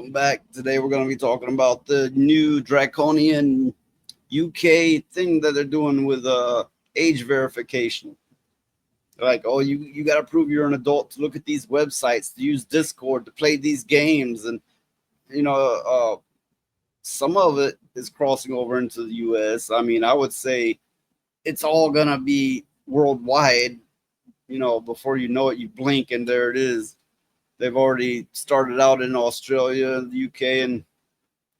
Welcome back. Today we're going to be talking about the new draconian UK thing that they're doing with age verification. They're like, oh, you got to prove you're an adult to look at these websites, to use Discord, to play these games, and you know, some of it is crossing over into the US. I mean, I would say it's all gonna be worldwide. Before you know it, you blink and there it is. They've already started out in Australia, the UK, and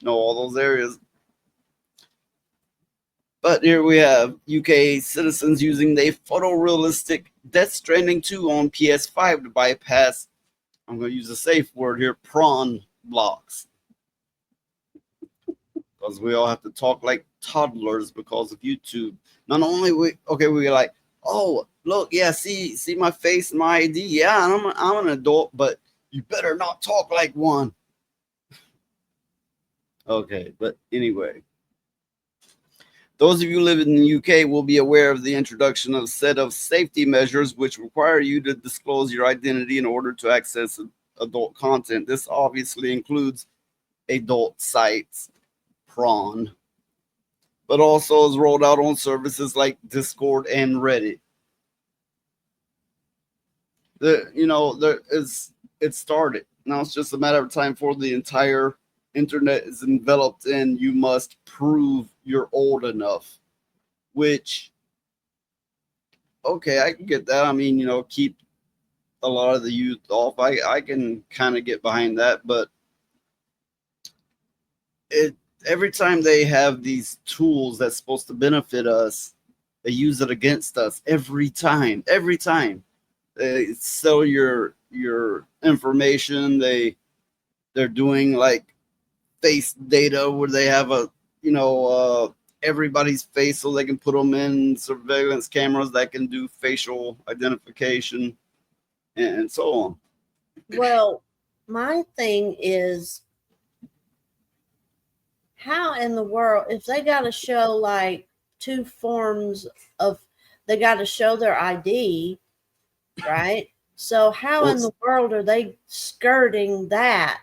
all those areas. But here we have UK citizens using the photorealistic Death Stranding 2 on PS5 to bypass, I'm going to use a safe word here, prawn blocks. Because we all have to talk like toddlers because of YouTube. Not only we're like, oh, look, yeah, see my face and my ID. Yeah, I'm an adult, but you better not talk like one. Okay, but anyway. Those of you who live in the UK will be aware of the introduction of a set of safety measures which require you to disclose your identity in order to access adult content. This obviously includes adult sites, prawn, but also is rolled out on services like Discord and Reddit. It started. Now it's just a matter of time for the entire internet is enveloped in you must prove you're old enough, which, okay, I can get that. I mean, keep a lot of the youth off. I can kind of get behind that, but every time they have these tools that's supposed to benefit us, they use it against us every time. They sell your information. They're doing like face data where they have everybody's face so they can put them in surveillance cameras that can do facial identification and so on. Well, my thing is, how in the world, if they got to show like two forms of, they got to show their ID, right? So how in the world are they skirting that?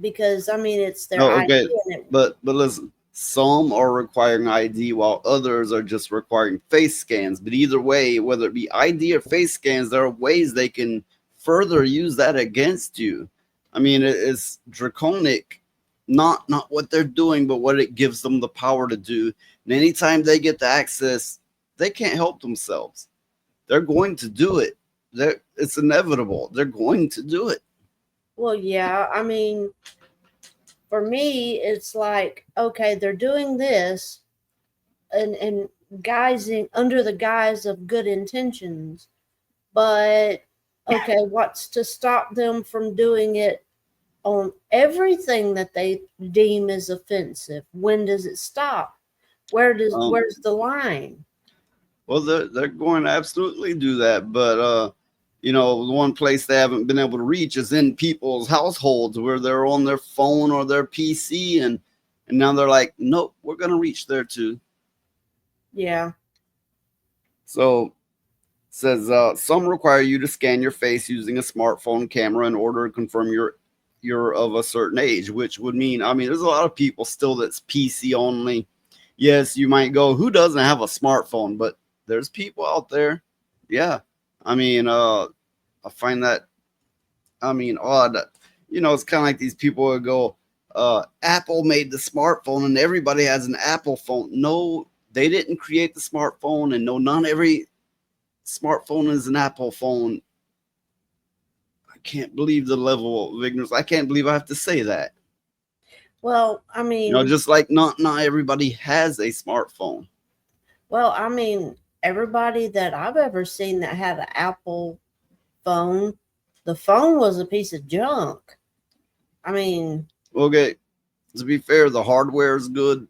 Because I mean, it's their ID. But listen, some are requiring ID while others are just requiring face scans. But either way, whether it be ID or face scans, there are ways they can further use that against you. I mean, it's draconic, not what they're doing, but what it gives them the power to do. And anytime they get the access, they can't help themselves. They're going to do it. It's inevitable. They're going to do it. Well, yeah, I mean, for me, it's like, okay, they're doing this and guising under the guise of good intentions, but okay, what's to stop them from doing it on everything that they deem as offensive? When does it stop? Where's the line? Well, they're going to absolutely do that, but the one place they haven't been able to reach is in people's households where they're on their phone or their PC, and now they're like, nope, we're going to reach there too. Yeah. So it says some require you to scan your face using a smartphone camera in order to confirm you're of a certain age, which would mean, I mean, there's a lot of people still that's PC only. Yes, you might go, who doesn't have a smartphone? But there's people out there. Yeah. I mean, I find that, odd. It's kind of like these people would go, Apple made the smartphone and everybody has an Apple phone. No, they didn't create the smartphone, and no, not every smartphone is an Apple phone. I can't believe the level of ignorance. I can't believe I have to say that. Well, I mean, just like not everybody has a smartphone. Well, I mean, everybody that I've ever seen that had an Apple phone, the phone was a piece of junk. I mean, okay, to be fair, the hardware is good.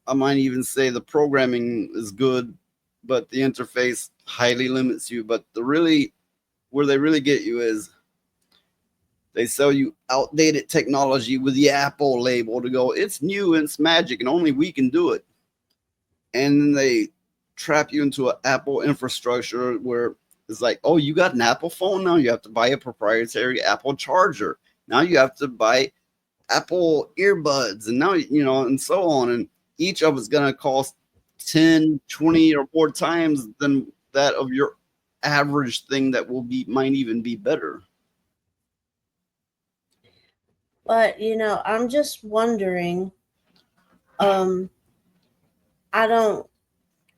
I might even say the programming is good, but the interface highly limits you. But where they really get you is they sell you outdated technology with the Apple label to go, it's new and it's magic and only we can do it. And then they trap you into an Apple infrastructure where it's like, oh, you got an Apple phone now? You have to buy a proprietary Apple charger. Now you have to buy Apple earbuds, and now, and so on. And each of it's going to cost 10, 20, or more times than that of your average thing that might even be better. But I'm just wondering. Um, I don't.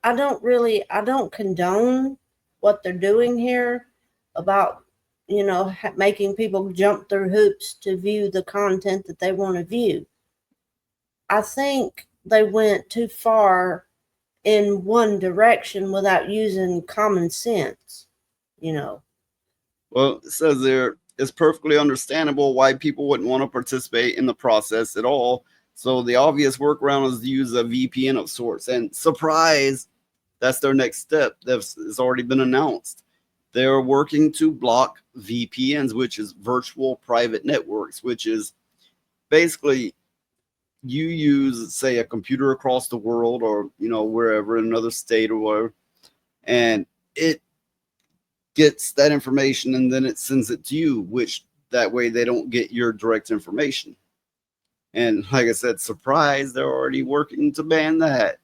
I don't condone what they're doing here about making people jump through hoops to view the content that they want to view. I think they went too far in one direction without using common sense, you know. Well, it says there it's perfectly understandable why people wouldn't want to participate in the process at all. So the obvious workaround is to use a VPN of sorts. And surprise, that's their next step. It's already been announced. They're working to block VPNs, which is virtual private networks, which is basically you use, say, a computer across the world, or wherever in another state or whatever, and it gets that information and then it sends it to you, which that way they don't get your direct information. And like I said, surprise, they're already working to ban that.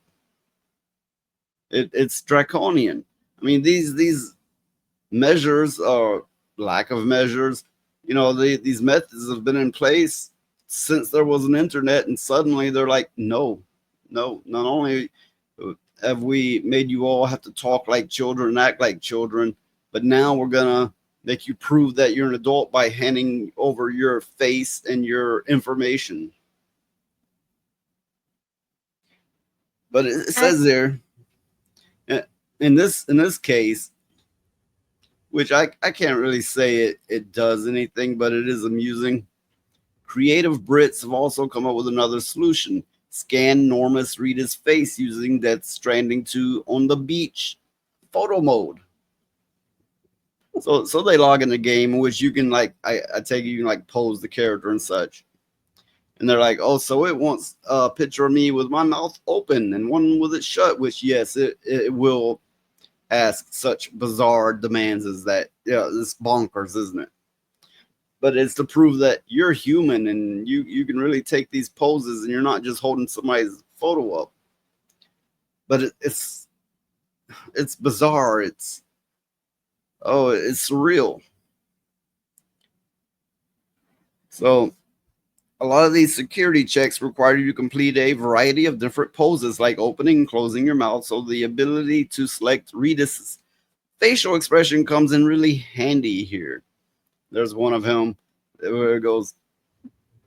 It's draconian. I mean, these measures or lack of measures, these methods have been in place since there was an internet, and suddenly they're like, no, no, not only have we made you all have to talk like children and act like children, but now we're gonna make you prove that you're an adult by handing over your face and your information. But it I says there, in this case, which I can't really say it does anything, but it is amusing. Creative Brits have also come up with another solution. Scan Normus Reed's face using Death Stranding 2 on the beach photo mode. So they log in the game in which you can, like, I take it you can like pose the character and such. And they're like, oh, so it wants a picture of me with my mouth open and one with it shut, which yes, it will ask such bizarre demands as that. Yeah, it's bonkers, isn't it? But it's to prove that you're human and you can really take these poses and you're not just holding somebody's photo up. But it's bizarre. It's surreal. So a lot of these security checks require you to complete a variety of different poses, like opening and closing your mouth. So the ability to select Redis facial expression comes in really handy here. There's one of him where it goes,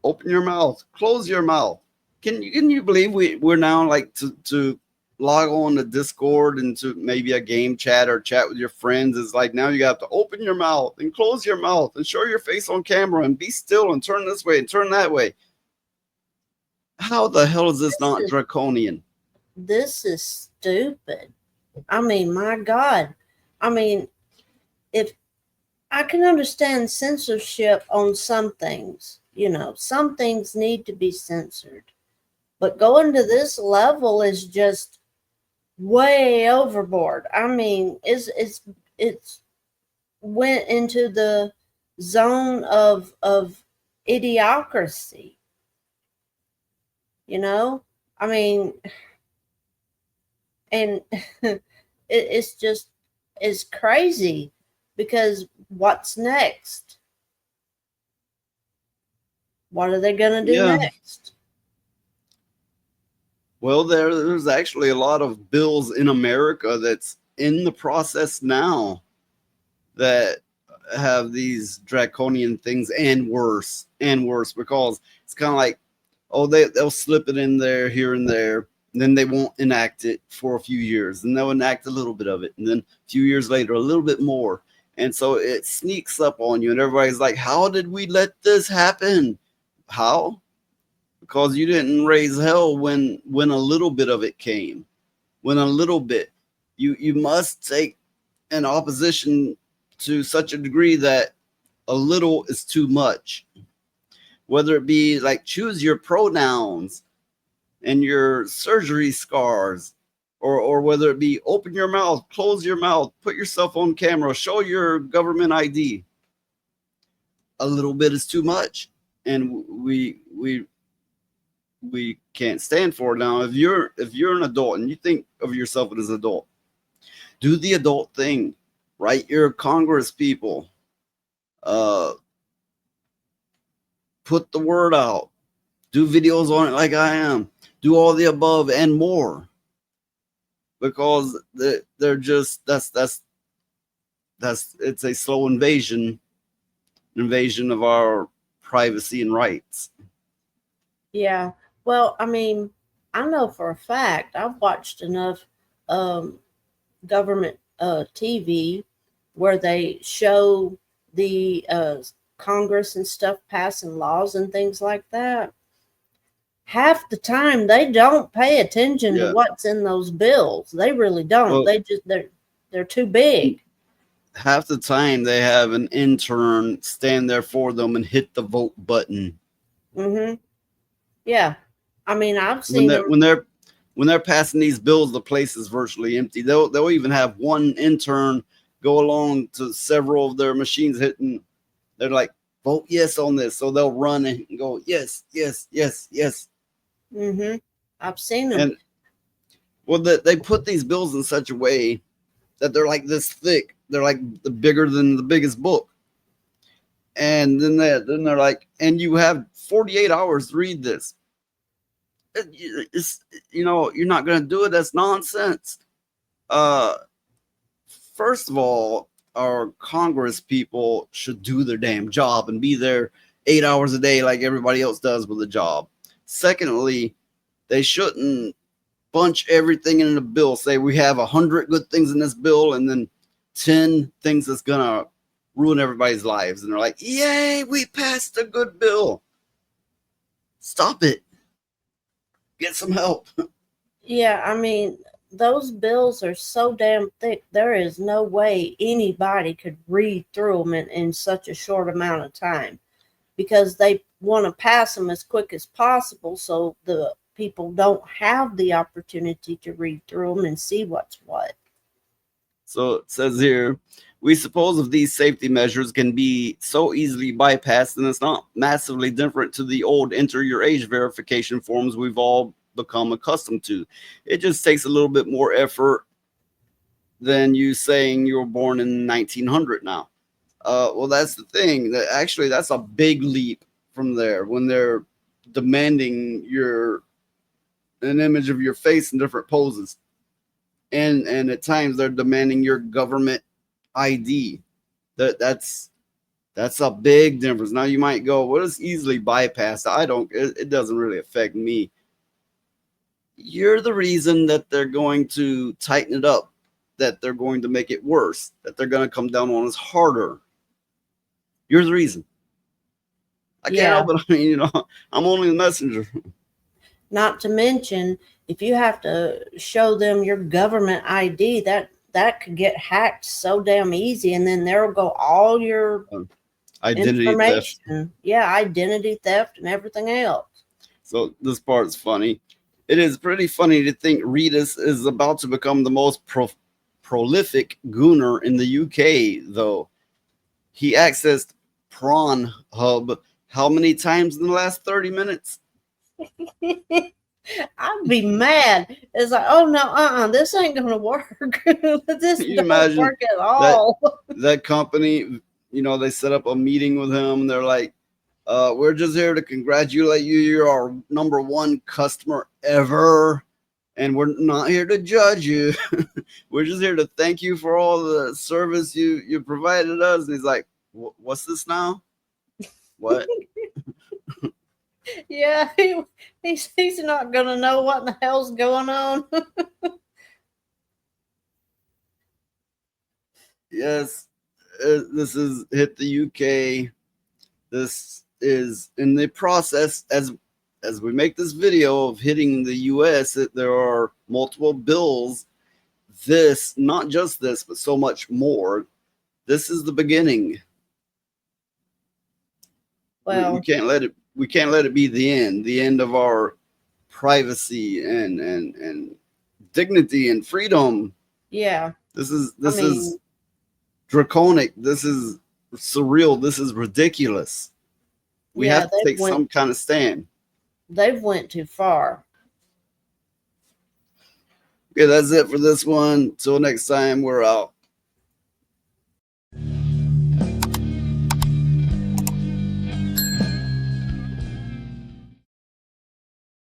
open your mouth, close your mouth. Can you believe we're now like to log on to Discord and to maybe a game chat or chat with your friends is like now you have to open your mouth and close your mouth and show your face on camera and be still and turn this way and turn that way. How the hell is this this not is draconian? this is stupid. I mean, my God. I mean, if I can understand censorship on some things, some things need to be censored. But going to this level is just way overboard. I mean, it's went into the zone of idiocracy. You know, I mean, and it's just it's crazy because what's next? What are they gonna do Yeah. next? Well, there's actually a lot of bills in America that's in the process now that have these draconian things and worse because it's kind of like, oh, they'll slip it in there here and there, and then they won't enact it for a few years, and they'll enact a little bit of it, and then a few years later a little bit more, and so it sneaks up on you and everybody's like, how did we let this happen? How? Because you didn't raise hell when a little bit of it came. When a little bit, you must take an opposition to such a degree that a little is too much. Whether it be like choose your pronouns and your surgery scars, or whether it be open your mouth, close your mouth, put yourself on camera, show your government ID. a little bit is too much, and we can't stand for it. Now, if you're an adult and you think of yourself as an adult, do the adult thing. Write your Congress people. Uh, put the word out. Do videos on it like I am. Do all the above and more, because they're just that's it's a slow invasion of our privacy and rights. Yeah. Well, I mean, I know for a fact I've watched enough um, government TV where they show the Congress and stuff passing laws and things like that. Half the time they don't pay attention to Yeah. what's in those bills. They really don't. Well, They're too big. half the time they have an intern stand there for them and hit the vote button Mhm. Yeah. I mean, I've when seen they're them. when they're when they're passing these bills. The place is virtually empty. They'll even have one intern go along to several of their machines hitting. They're like, vote yes on this, so they'll run and go yes, yes, yes, yes. Mhm. I've seen them. And well, they put these bills in such a way that they're like this thick. They're like bigger than the biggest book. And then they're like, and you have 48 hours to read this. It's, you're not going to do it. That's nonsense. Uh, First of all, our Congress people should do their damn job and be there 8 hours a day like everybody else does with a job. Secondly, they shouldn't bunch everything in a bill. Say we have 100 good things in this bill, and then 10 things that's gonna ruin everybody's lives. And they're like, "Yay, we passed a good bill." Stop it. Get some help. Yeah, I mean, those bills are so damn thick. There is no way anybody could read through them in such a short amount of time because they want to pass them as quick as possible so the people don't have the opportunity to read through them and see what's what. So it says here, we suppose if these safety measures can be so easily bypassed, then it's not massively different to the old enter your age verification forms we've all become accustomed to. It just takes a little bit more effort than you saying you were born in 1900 now. Well, that's the thing. That actually, that's a big leap from there when they're demanding your an image of your face in different poses, and at times they're demanding your government ID. That's a big difference. Now you might go, well, it's easily bypassed. I don't. It doesn't really affect me. You're the reason that they're going to tighten it up, that they're going to make it worse, that they're going to come down on us harder. You're the reason. I can't Yeah, help it. I mean, I'm only the messenger. not to mention if you have to show them your government ID, that could get hacked so damn easy, and then there'll go all your Identity theft. information. Yeah, identity theft and everything else. So this part's funny. It is pretty funny to think Reedus is about to become the most prolific gooner in the UK, though. He accessed Prawn Hub how many times in the last 30 minutes? I'd be mad. It's like, oh no, this ain't gonna work. This Can you don't imagine work at that all. that company, they set up a meeting with him. They're like, we're just here to congratulate you. You're our number one customer ever. And we're not here to judge you. We're just here to thank you for all the service you provided us. And he's like, what's this now? What? Yeah, he's not gonna know what the hell's going on. Yes, this is hit the UK. This is in the process as we make this video of hitting the US. There are multiple bills. This, not just this, but so much more. This is the beginning. We Well, can't let it. We can't let it be the end. The end of our privacy and dignity and freedom. yeah. This is I this is mean, draconic. This is surreal. This is ridiculous. We Yeah, have to take some kind of stand. they've went too far. Okay, that's it for this one. Till next time, we're out.